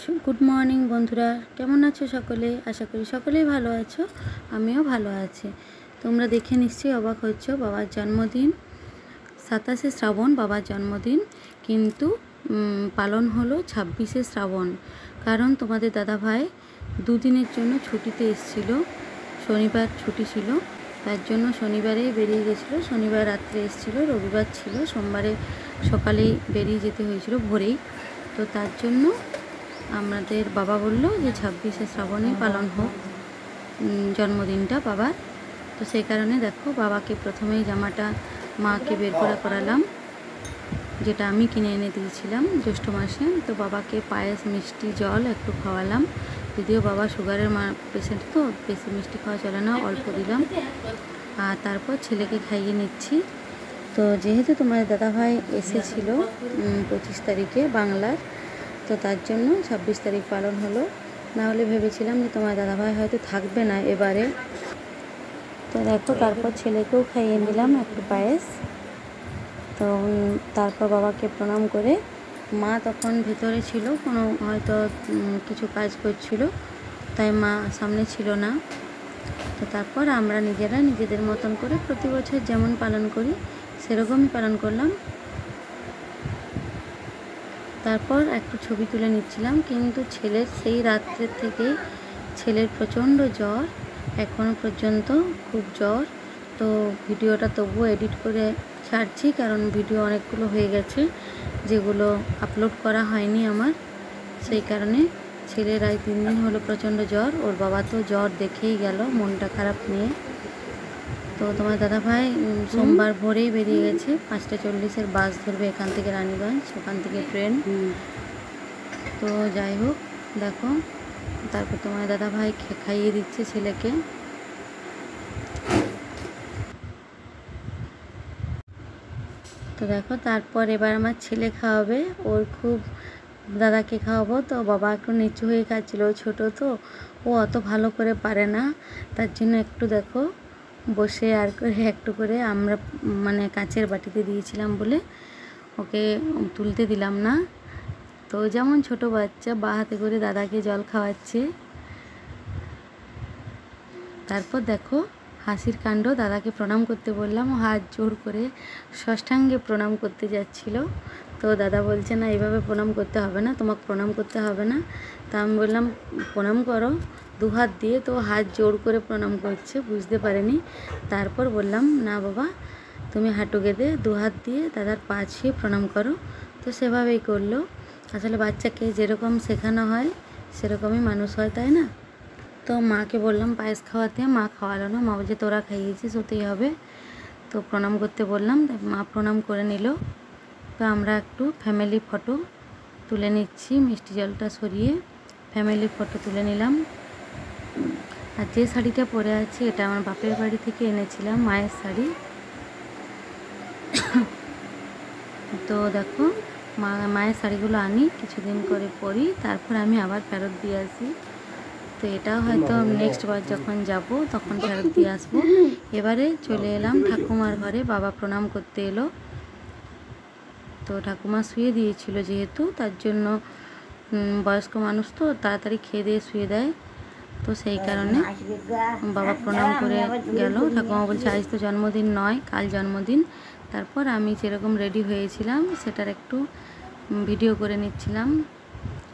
Good morning বন্ধুরা, কেমন আছো সকলে? আশা করি সকলেই ভালো আছো, আমিও ভালো আছি। তোমরা দেখে নিশ্চয়ই অবাক হচ্ছ, বাবার জন্মদিন 27শে শ্রাবণ বাবার জন্মদিন, কিন্তু পালন হলো 26শে শ্রাবণ। কারণ তোমাদের দাদাভাই দুদিনের জন্য ছুটিতে এসেছিল, শনিবার ছুটি ছিল, তার জন্য শনিবারেই বেরিয়ে গেছিলো। শনিবার রাত্রে এসেছিলো, রবিবার ছিল, সোমবারে সকালেই বেরিয়ে যেতে হয়েছিল ভোরেই। তো তার জন্য আমাদের বাবা বলল যে 26শে শ্রাবণেই পালন হোক জন্মদিনটা বাবার। তো সেই কারণে দেখো, বাবাকে প্রথমেই জামাটা মাকে বের করালাম, যেটা আমি কিনে এনে দিয়েছিলাম জ্যৈষ্ঠ মাসে। তো বাবাকে পায়েস, মিষ্টি, জল একটু খাওয়ালাম, যদিও বাবা সুগারের পেশেন্ট, তো বেশি মিষ্টি খাওয়া চলে না, অল্প দিলাম। আর তারপর ছেলেকে খাইয়ে নিচ্ছি। তো যেহেতু তোমার দাদাভাই এসেছিল 25 তারিখে বাংলার, তো তার জন্য 26 তারিখ পালন হলো। না হলে ভেবেছিলাম যে তোমার দাদাভাই হয়তো থাকবে না এবারে। তো দেখো, তারপর ছেলেকেও খাইয়ে দিলাম একটু পায়েস। তো তারপর বাবাকে প্রণাম করে, মা তখন ভেতরে ছিল, কোনো হয়তো কিছু কাজ করছিল, তাই মা সামনে ছিল না। তো তারপর আমরা নিজেরা নিজেদের মতন করে প্রতি বছর যেমন পালন করি সেরকমই পালন করলাম। তারপর একটু ছবি তুলে নিচ্ছিলাম, কিন্তু ছেলের সেই রাত্রের থেকেই ছেলের প্রচণ্ড জ্বর, এখনও পর্যন্ত খুব জ্বর। তো ভিডিওটা তবুও এডিট করে ছাড়ছি, কারণ ভিডিও অনেকগুলো হয়ে গেছে যেগুলো আপলোড করা হয়নি আমার। সেই কারণে ছেলের আজ 3 দিন হলো প্রচণ্ড জ্বর। ওর বাবা তো জ্বর দেখেই গেল মনটা খারাপ নিয়ে। তো তোমার দাদাভাই সোমবার ভোরেই বেরিয়ে গেছে, 5টা 40-এর বাস ধরবে এখান থেকে রানীগঞ্জ, ওখান থেকে ট্রেন। তো যাই হোক, দেখো তারপর তোমার দাদাভাই খাইয়ে দিচ্ছে ছেলেকে। তো দেখো, তারপর এবার আমার ছেলে খাওয়াবে, ওর খুব দাদাকে খাওয়াবো। তো বাবা একটু নিচু হয়ে খাচ্ছিল, ছোটো তো, ও অত ভালো করে পারে না, তার জন্য একটু দেখো বসে আর করে একটু করে আমরা মানে কাচের বাটিতে দিয়েছিলাম বলে ওকে তুলতে দিলাম না। তো যেমন ছোট বাচ্চা বা হাতে করে দাদাকে জল খাওয়াচ্ছে। তারপর দেখো হাসির কাণ্ড, দাদাকে প্রণাম করতে বললাম, ও হাত জোর করে ষষ্ঠাঙ্গে প্রণাম করতে যাচ্ছিল। তো দাদা বলছে, না এভাবে প্রণাম করতে হবে না, তোমাকে প্রণাম করতে হবে না। তা আমি বললাম প্রণাম করো 2 হাত দিয়ে। তো হাত জোর করে প্রণাম করছে, বুঝতে পারেনি। তারপর বললাম, না বাবা তুমি হাঁটু গেঁধে 2 হাত দিয়ে দাদার পা ছুঁয়ে প্রণাম করো। তো সেভাবেই করলো। আসলে বাচ্চাকে যেরকম শেখানো হয় সেরকমই মানুষ হয়, তাই না? তো মাকে বললাম পায়েস খাওয়াতে, মা খাওয়ালো না, মা বলছে তোরা খাইয়েছিস হতেই হবে। তো প্রণাম করতে বললাম, মা প্রণাম করে নিল। তো আমরা একটু ফ্যামিলি ফটো তুলে নিচ্ছি, মিষ্টি জলটা সরিয়ে ফ্যামিলি ফটো তুলে নিলাম। আর যে শাড়িটা পরে আছি এটা আমার বাপের বাড়ি থেকে এনেছিলাম, মায়ের শাড়ি। তো দেখো মায়ের শাড়িগুলো আনি, কিছুদিন করে পরি, তারপর আমি আবার ফেরত দিয়ে আসি। তো এটা হয়তো নেক্সট বার যখন যাব তখন ফেরত দিয়ে আসবো। এবারে চলে এলাম ঠাকুমার ঘরে, বাবা প্রণাম করতে এলো। তো ঠাকুমা শুয়ে দিয়েছিল, যেহেতু তার জন্য বয়স্ক মানুষ তো তাড়াতাড়ি খেয়ে দিয়ে শুয়ে দেয়, তো সেই কারণে বাবা প্রণাম করে গেল। ঠাকুমা বলছে আজ তো জন্মদিন নয়, কাল জন্মদিন। তারপর আমি যেরকম রেডি হয়েছিলাম সেটার একটু ভিডিও করে নিচ্ছিলাম,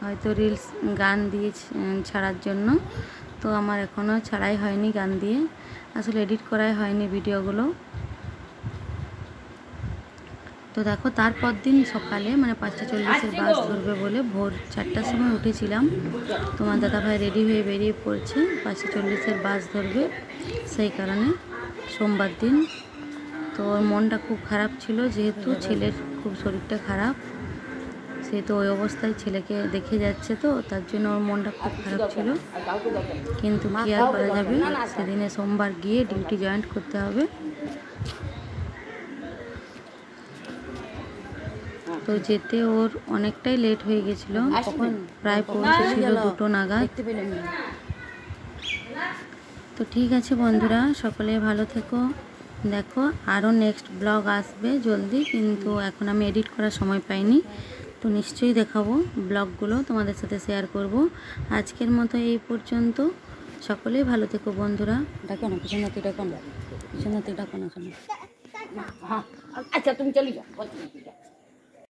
হয়তো রিলস গান দিয়ে ছাড়ার জন্য। তো আমার এখনও ছাড়াই হয়নি গান দিয়ে, আসলে এডিট করাই হয়নি ভিডিওগুলো। তো দেখো, তারপর দিন সকালে মানে 5টা 40-এর বাস ধরবে বলে ভোর 4টার সময় উঠেছিলাম। তোমার দাদাভাই রেডি হয়ে বেরিয়ে পড়ছে, 5টা 40-এর বাস ধরবে, সেই কারণে সোমবার দিন। তো ওর মনটা খুব খারাপ ছিল, যেহেতু ছেলের খুব শরীরটা খারাপ, সেহেতু ওই অবস্থায় ছেলেকে দেখে যাচ্ছে, তো তার জন্য ওর মনটা খুব খারাপ ছিল। কিন্তু কী আর করা যাবে, সেদিনে সোমবার গিয়ে ডিউটি জয়েন্ট করতে হবে। তো যেতে ওর অনেকটাই লেট হয়ে গেছিলো, প্রায় পৌঁছেছিল 2টো নাগাদ। তো ঠিক আছে বন্ধুরা, সকলে ভালো থেকো। দেখো আরও নেক্সট ব্লগ আসবে জলদি, কিন্তু এখন আমি এডিট করার সময় পাইনি, তো নিশ্চয়ই দেখাবো, ব্লগগুলো তোমাদের সাথে শেয়ার করব। আজকের মতো এই পর্যন্ত। সকলেই ভালো থেকো বন্ধুরা। ডাকো না, পিছন থেকে ডাকো না, পিছন থেকে ডাকো না। हाँ अच्छा तुम चली जाओ।